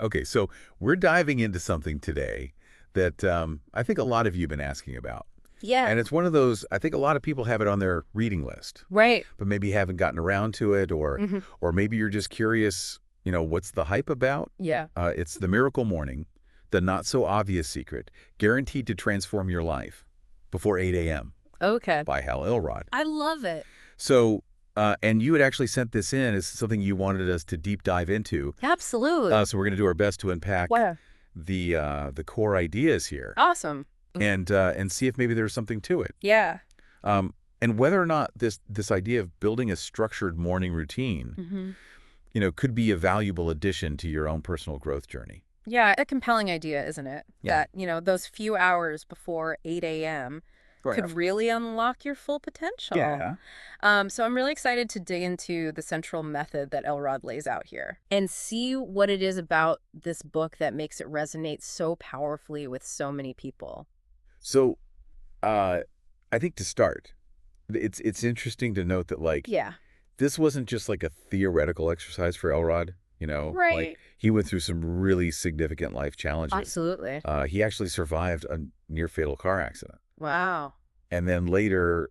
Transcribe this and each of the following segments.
Okay, so we're diving into something today that I think a lot of you have been asking about. Yeah. And it's one of those, I think a lot of people have it on their reading list, Right. but maybe haven't gotten around to it, or hmm or maybe you're just curious, what's the hype about? Yeah. It's The Miracle Morning, the not so obvious secret, guaranteed to transform your life before 8 a.m. Okay. by Hal Elrod. I love it. So, and you had actually sent this in as something you wanted us to deep dive into. Absolutely. So we're going to do our best to unpack Wow. the core ideas here Awesome. and see if maybe there's something to it. Yeah. Um, and whether or not this idea of building a structured morning routine, hmm could be a valuable addition to your own personal growth journey. Yeah, a compelling idea, isn't it? Yeah. That, those few hours before 8 a.m. Right. could really unlock your full potential. Yeah. So I'm really excited to dig into the central method that Elrod lays out here and see what it is about this book that makes it resonate so powerfully with so many people. So, uh, I think to start, it's interesting to note that Yeah. this wasn't just like a theoretical exercise for Elrod. Right. He went through some really significant life challenges. Absolutely. He actually survived a near fatal car accident, Wow. and then later,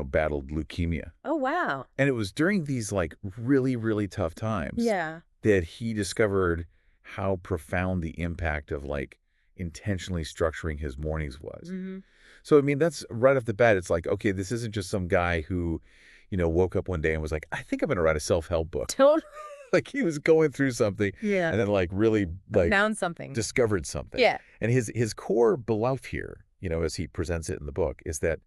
battled leukemia. Oh, wow. And it was during these really, really tough times Yeah. that he discovered how profound the impact of intentionally structuring his mornings was. hmm So, I mean, that's right off the bat. It's like, okay, this isn't just some guy who, woke up one day and was like, I think I'm going to write a self-help book. Don't. Like he was going through something Yeah. and then really Found something. discovered something. Yeah. And his core belief here, as he presents it in the book, is that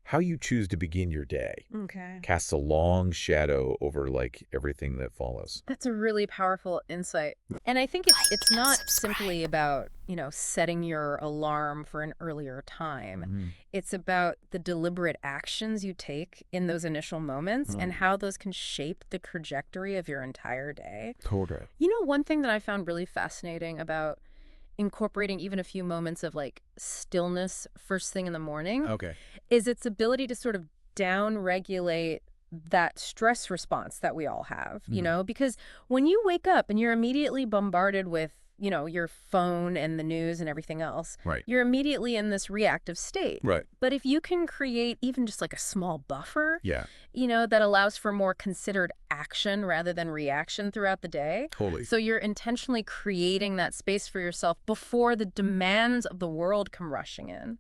how you choose to begin your day Okay. casts a long shadow over everything that follows. That's a really powerful insight. And I think it's not simply about, setting your alarm for an earlier time. Mhm. It's about the deliberate actions you take in those initial moments and how those can shape the trajectory of your entire day. Totally. One thing that I found really fascinating about incorporating even a few moments of stillness first thing in the morning Okay. is its ability to sort of down regulate that stress response that we all have, because when you wake up and you're immediately bombarded with, your phone and the news and everything else, Right. you're immediately in this reactive state. Right. But if you can create even just a small buffer, Yeah. that allows for more considered action rather than reaction throughout the day. Totally. So you're intentionally creating that space for yourself before the demands of the world come rushing in.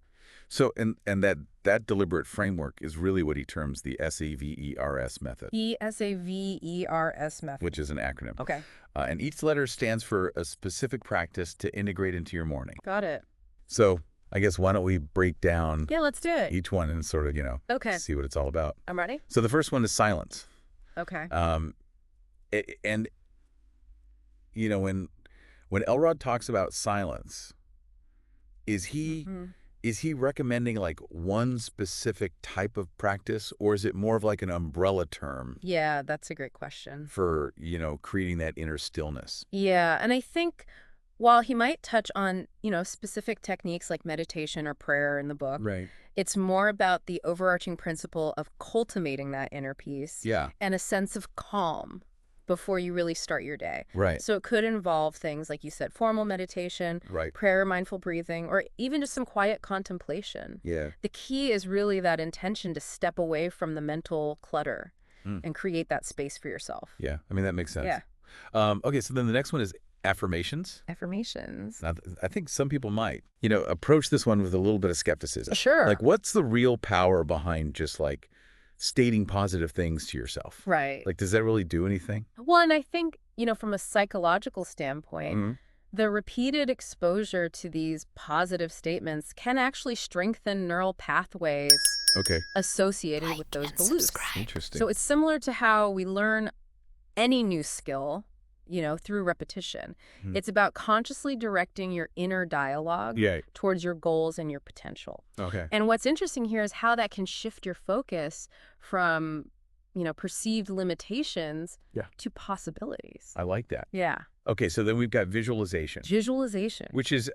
So and that deliberate framework is really what he terms the SAVERS method, ESAVERS method. which is an acronym. Okay. And each letter stands for a specific practice to integrate into your morning. Got it. So I guess why don't we break down Yeah, let's do it. each one and sort of, Okay. see what it's all about. I'm ready. So the first one is silence. Okay. And when Elrod talks about silence, is he Mhm. is he recommending one specific type of practice, or is it more of an umbrella term Yeah, that's a great question. for, creating that inner stillness? Yeah, and I think while he might touch on, specific techniques like meditation or prayer in the book, Right. it's more about the overarching principle of cultivating that inner peace Yeah. and a sense of calm before you really start your day. Right. So it could involve things like you said, formal meditation, Right. prayer, mindful breathing, or even just some quiet contemplation. Yeah. The key is really that intention to step away from the mental clutter Mm. and create that space for yourself. Yeah. I mean, that makes sense. Yeah. Okay. So then the next one is affirmations. Affirmations. Now, I think some people might, approach this one with a little bit of skepticism. Sure. What's the real power behind just stating positive things to yourself? Right. Does that really do anything? Well, and I think, from a psychological standpoint, Mhm. the repeated exposure to these positive statements can actually strengthen neural pathways Okay. associated with those beliefs. Interesting. So it's similar to how we learn any new skill, through repetition. Hmm. It's about consciously directing your inner dialogue Yeah. towards your goals and your potential. Okay. And what's interesting here is how that can shift your focus from, perceived limitations Yeah. to possibilities. I like that. Yeah. Okay. So then we've got visualization, Visualization. which is,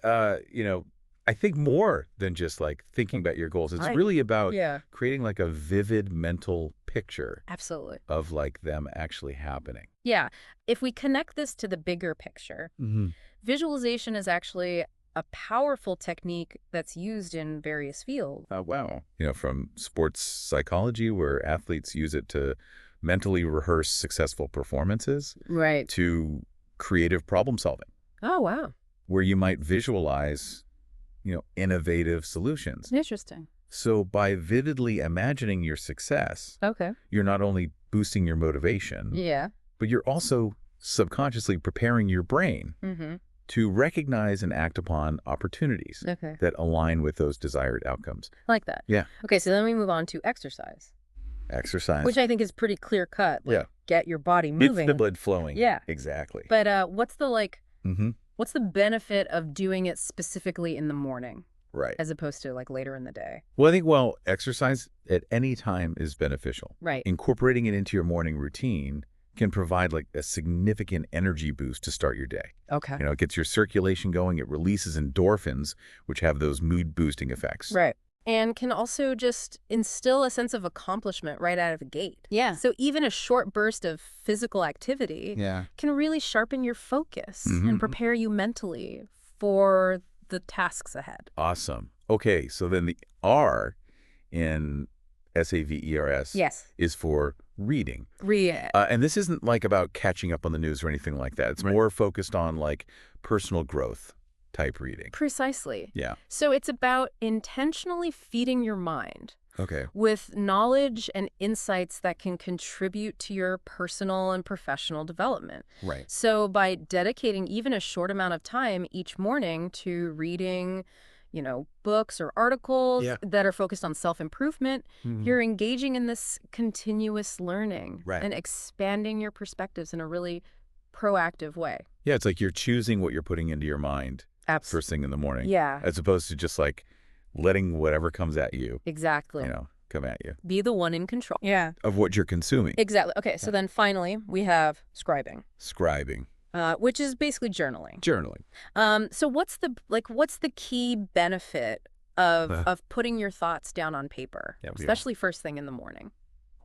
I think more than just like thinking about your goals. It's I really about Yeah, creating like a vivid mental picture absolutely. of like them actually happening. Yeah. If we connect this to the bigger picture, Hmm. visualization is actually a powerful technique that's used in various fields. Oh, wow. From sports psychology, where athletes use it to mentally rehearse successful performances, Right. to creative problem solving, Oh, wow. where you might visualize, innovative solutions. Interesting. So by vividly imagining your success, Okay. you're not only boosting your motivation, Yeah. but you're also subconsciously preparing your brain Mm-hmm. to recognize and act upon opportunities Okay. that align with those desired outcomes. I like that. Yeah. Okay, so then we move on to exercise, Exercise. which I think is pretty clear cut. Like, Yeah. get your body It's the moving. blood flowing. Yeah. Exactly. But Hmm. what's the benefit of doing it specifically in the morning Right. as opposed to like later in the day? Well, I think, exercise at any time is beneficial. Right. Incorporating it into your morning routine can provide like a significant energy boost to start your day. Okay. It gets your circulation going. It releases endorphins, which have those mood boosting effects. Right. And can also just instill a sense of accomplishment right out of the gate. Yeah. So even a short burst of physical activity Yeah. can really sharpen your focus Mhm. and prepare you mentally for the tasks ahead. Awesome. Okay, so then the R in SAVERS Yes. is for reading. Read. And this isn't like about catching up on the news or anything like that. It's more focused on like personal growth type reading. Precisely. Yeah. So it's about intentionally feeding your mind Okay. with knowledge and insights that can contribute to your personal and professional development. Right. So by dedicating even a short amount of time each morning to reading, books or articles Yeah. that are focused on self-improvement, Mhm. you're engaging in this continuous learning Right. and expanding your perspectives in a really proactive way. Yeah, it's like you're choosing what you're putting into your mind Absolutely. first thing in the morning. Yeah, As opposed to just like letting whatever comes at you, exactly. come at you. Be the one in control. Yeah. Of what you're consuming. Exactly. Okay, so then finally we have scribing, Scribing. which is basically journaling. Journaling. So what's the key benefit of Uh. of putting your thoughts down on paper, Yeah, yeah. especially first thing in the morning?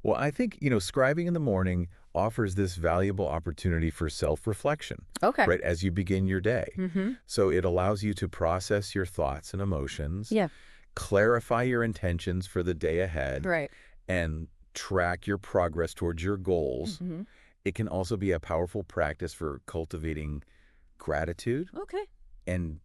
Well, I think, scribing in the morning offers this valuable opportunity for self-reflection, Okay. right, as you begin your day. Mm-hmm. So it allows you to process your thoughts and emotions, Yeah. clarify your intentions for the day ahead, Right. and track your progress towards your goals. Mm-hmm. It can also be a powerful practice for cultivating gratitude Okay. and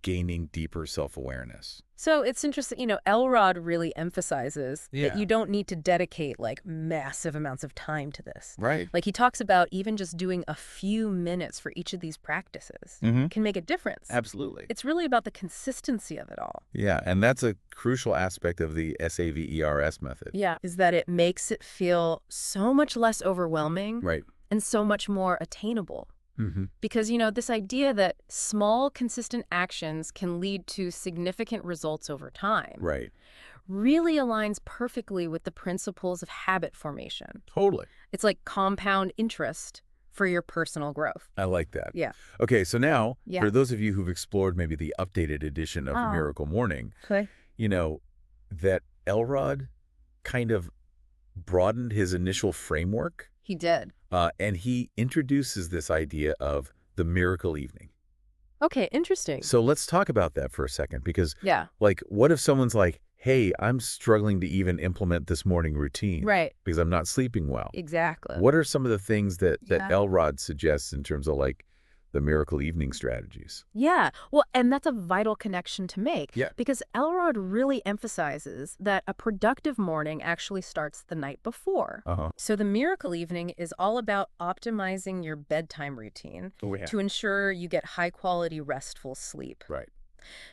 gaining deeper self-awareness. So it's interesting, Elrod really emphasizes Yeah. that you don't need to dedicate like massive amounts of time to this. Right. Like he talks about even just doing a few minutes for each of these practices Mm-hmm. can make a difference. Absolutely. It's really about the consistency of it all. Yeah, and that's a crucial aspect of the SAVERS method. Yeah. Is that it makes it feel so much less overwhelming Right. and so much more attainable. Mm-hmm. Because, this idea that small, consistent actions can lead to significant results over time Right. really aligns perfectly with the principles of habit formation. Totally. It's like compound interest for your personal growth. I like that. Yeah. Okay, so now, Yeah. for those of you who've explored maybe the updated edition of Oh. Miracle Morning, Okay. that Elrod kind of broadened his initial framework, He did. and he introduces this idea of the miracle evening. Okay, interesting. So let's talk about that for a second, because Yeah. like, what if someone's like, hey, I'm struggling to even implement this morning routine Right. because I'm not sleeping well. Exactly. What are some of the things that Yeah. Elrod suggests in terms of like the miracle evening strategies? Yeah. Well, and that's a vital connection to make. Yeah. Because Elrod really emphasizes that a productive morning actually starts the night before. Uh-huh. So the miracle evening is all about optimizing your bedtime routine Oh, yeah. to ensure you get high-quality, restful sleep. Right.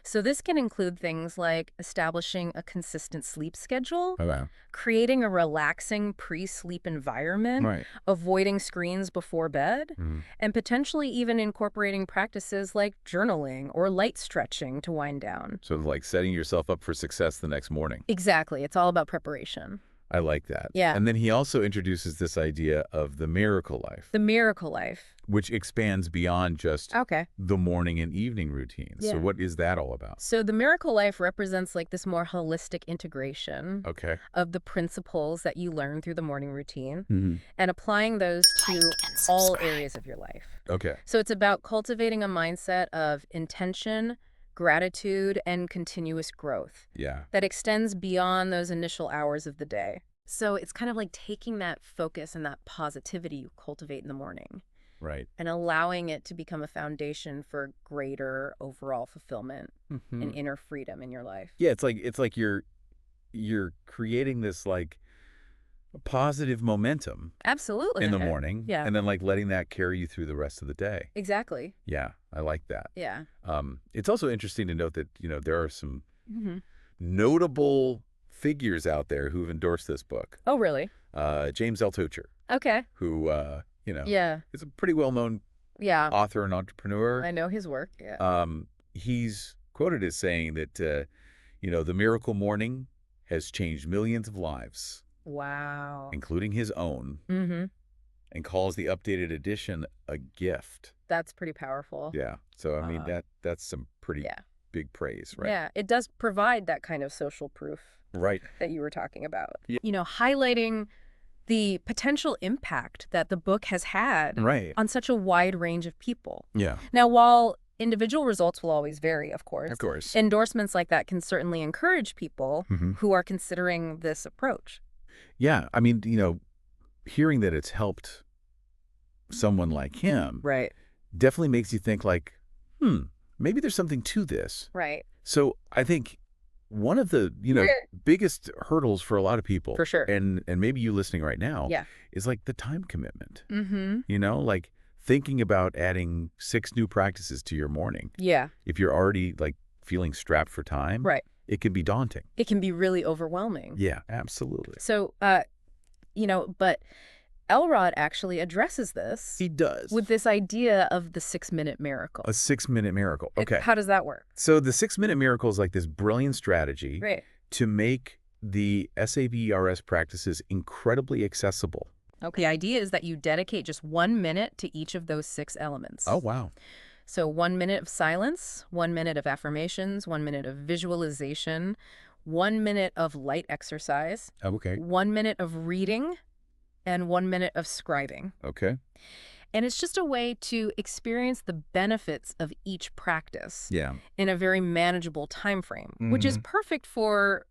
So this can include things like establishing a consistent sleep schedule, Oh, wow. creating a relaxing pre-sleep environment, Right. avoiding screens before bed, Mhm. and potentially even incorporating practices like journaling or light stretching to wind down. So like setting yourself up for success the next morning. Exactly. It's all about preparation. I like that. Yeah. And then he also introduces this idea of the miracle life, The miracle life. which expands beyond just Okay. the morning and evening routines. So Yeah. what is that all about? So the miracle life represents like this more holistic integration Okay. of the principles that you learn through the morning routine Hmm. and applying those Like to and all subscribe. areas of your life. Okay. So it's about cultivating a mindset of intention, gratitude, and continuous growth Yeah. that extends beyond those initial hours of the day. So it's kind of like taking that focus and that positivity you cultivate in the morning Right. and allowing it to become a foundation for greater overall fulfillment and inner freedom in your life. Yeah, it's like you're creating this like positive momentum Absolutely. in the morning Yeah. and then like letting that carry you through the rest of the day. Exactly. Yeah, I like that. Yeah. It's also interesting to note that, there are some Hmm. notable figures out there who've endorsed this book. Oh, really? James L. Tocher, Okay. who, Yeah. is a pretty well-known Yeah. author and entrepreneur. I know his work. Yeah. He's quoted as saying that, the miracle morning has changed millions of lives, Wow. including his own, Mm-hmm. and calls the updated edition a gift. That's pretty powerful. Yeah. So, I mean, Uh, that's some pretty Yeah. big praise, right? Yeah. It does provide that kind of social proof Right. that you were talking about. Yeah. Highlighting the potential impact that the book has had Right. on such a wide range of people. Yeah. Now, while individual results will always vary, of course, Of course. endorsements like that can certainly encourage people Mhm. who are considering this approach. Yeah. I mean, hearing that it's helped someone like him Right. definitely makes you think like, maybe there's something to this. Right. So I think one of the, biggest hurdles for a lot of people, For sure. and maybe you listening right now, Yeah. is like the time commitment. Mm-hmm. Like thinking about adding 6 new practices to your morning. Yeah. If you're already like feeling strapped for time, Right. it can be daunting. It can be really overwhelming. Yeah, absolutely. So, but Elrod actually addresses this He does. with this idea of the 6-minute miracle. A 6-minute miracle. Okay. How does that work? So the 6-minute miracle is like this brilliant strategy Right. to make the SAVERS practices incredibly accessible. Okay. The idea is that you dedicate just 1 minute to each of those 6 elements. Oh, wow. So 1 minute of silence, 1 minute of affirmations, 1 minute of visualization, 1 minute of light exercise, Oh, okay. 1 minute of reading, and 1 minute of scribing. Okay. And it's just a way to experience the benefits of each practice Yeah. in a very manageable time frame, which is perfect for,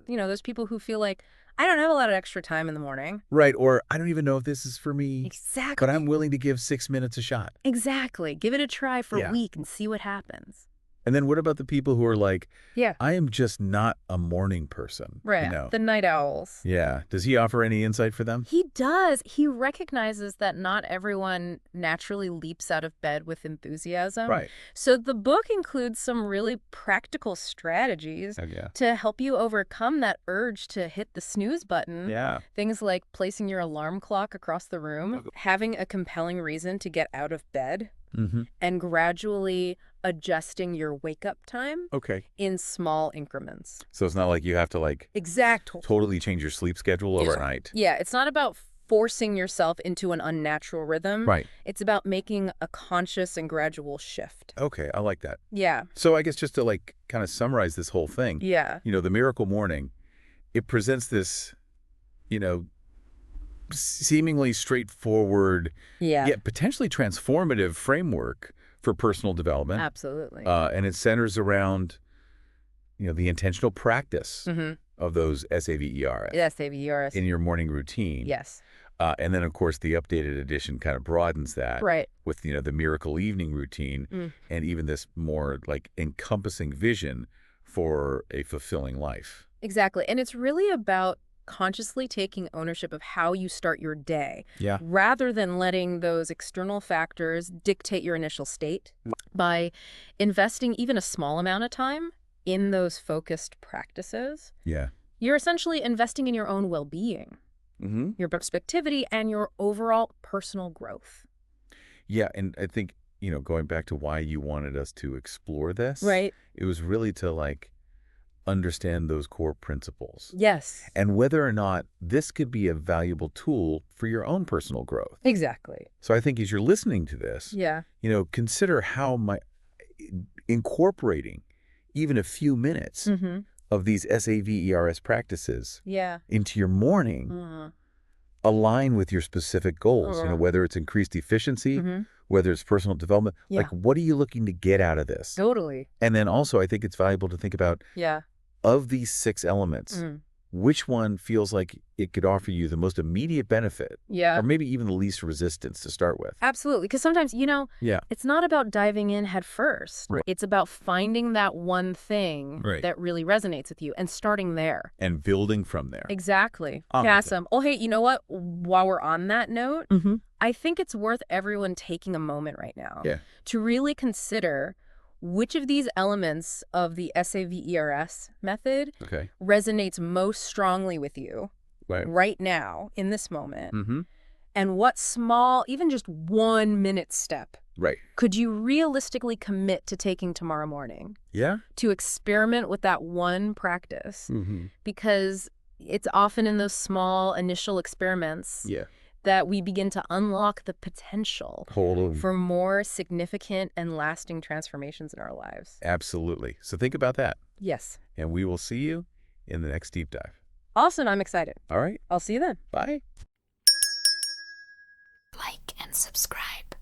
those people who feel like, I don't have a lot of extra time in the morning. Right. Or I don't even know if this is for me, Exactly. but I'm willing to give 6 minutes a shot. Exactly. Give it a try for Yeah. a week and see what happens. And then what about the people who are like, Yeah. I am just not a morning person? Right. The night owls. Yeah. Does he offer any insight for them? He does. He recognizes that not everyone naturally leaps out of bed with enthusiasm. Right. So the book includes some really practical strategies Oh, yeah. to help you overcome that urge to hit the snooze button. Yeah. Things like placing your alarm clock across the room, having a compelling reason to get out of bed, Mm-hmm. and gradually adjusting your wake-up time Okay. in small increments. So it's not like you have to like Exactly. totally change your sleep schedule overnight. Yeah, it's not about forcing yourself into an unnatural rhythm. Right. It's about making a conscious and gradual shift. Okay. I like that. Yeah. So I guess just to like kind of summarize this whole thing, Yeah. the miracle morning, it presents this, seemingly straightforward, Yeah. yet potentially transformative framework for personal development. Absolutely. And it centers around, the intentional practice Mm-hmm. of those SAVERS Yes, AVERS. in your morning routine. Yes. And then, of course, the updated edition kind of broadens that Right. with, the miracle evening routine and even this more like encompassing vision for a fulfilling life. Exactly. And it's really about consciously taking ownership of how you start your day Yeah. rather than letting those external factors dictate your initial state. By investing even a small amount of time in those focused practices, Yeah. you're essentially investing in your own well-being, Mm-hmm. your perspectivity, and your overall personal growth. Yeah. And I think, going back to why you wanted us to explore this, Right. it was really to like understand those core principles Yes. and whether or not this could be a valuable tool for your own personal growth. Exactly. So I think as you're listening to this, Yeah. consider how incorporating even a few minutes of these SAVERS practices Yeah. into your morning align with your specific goals, whether it's increased efficiency, whether it's personal development. Yeah. Like, what are you looking to get out of this? Totally. And then also, I think it's valuable to think about, Yeah. of these 6 elements, which one feels like it could offer you the most immediate benefit? Yeah. Or maybe even the least resistance to start with. Absolutely. Because sometimes, it's not about diving in head first. Right. It's about finding that one thing that really resonates with you and starting there. And building from there. Exactly. Awesome. Awesome. Oh, hey, you know what? While we're on that note, I think it's worth everyone taking a moment right now to really consider which of these elements of the SAVERS method resonates most strongly with you right now in this moment. And what small, even just 1 minute step could you realistically commit to taking tomorrow morning? Yeah. To experiment with that one practice. Because it's often in those small initial experiments that we begin to unlock the potential for more significant and lasting transformations in our lives. Absolutely. So think about that. Yes. And we will see you in the next deep dive. Awesome. I'm excited. All right. I'll see you then. Bye. Like and subscribe.